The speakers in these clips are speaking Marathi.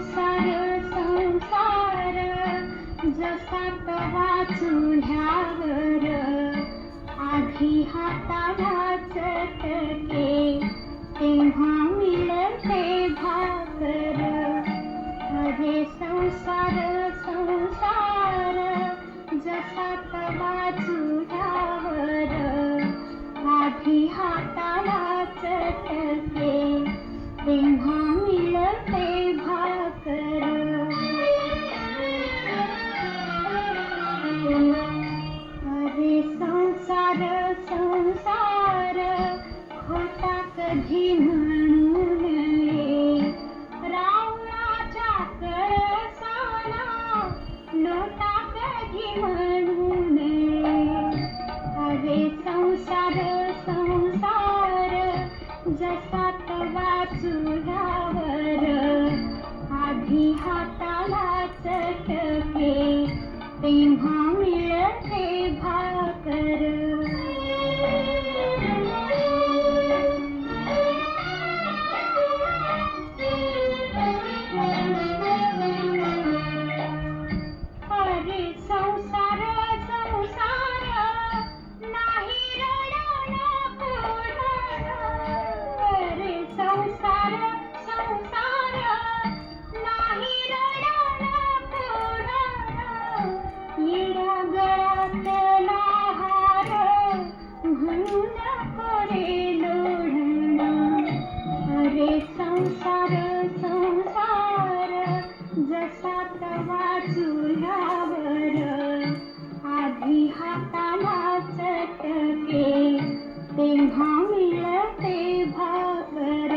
संसार संसार जसा तवा चुल्यावर आधी हाताला चटके तेव्हा मिळते भाकर. अरे संसार संसार जसा तवा चुल्यावर आधी हाताला चटके तेव्हा मिळते भाकर. अरे संसार संसार खोटा कधी म्हणू नये रावणाच्या कळसाला लोटा कधी म्हणू नये. अरे संसार संसार जसा तवा चुल्यावर आधी हाताला चटके तेव्हा मिळते भाकर. अरे संसार संसार नाही रडणं पुढं. अरे संसार संसार नाही रडणं पुढं. येड्या गळ्यातला हार म्हणून कोरे लोढणं. अरे संसार संसार जसा तवा चुल्यावर आधी हाताला चटके तेव्हा मिळते भाकर.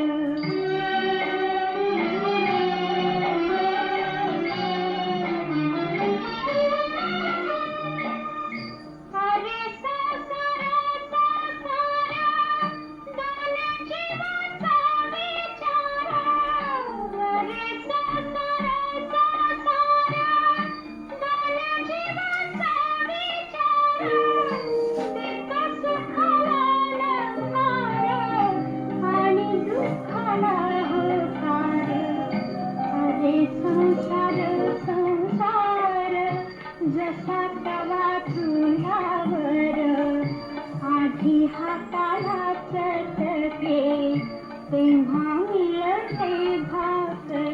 अरे संसार संसार दोन जीवाचा विचार. अरे संसार संसार दोन जीवाचा विचार. एका सुखाला नकार आणि दुःखाला होकार. अरे संसार संसार जसा तवा चुल्यावर आधी हाताला चटके तेव्हा मिळते भाकर.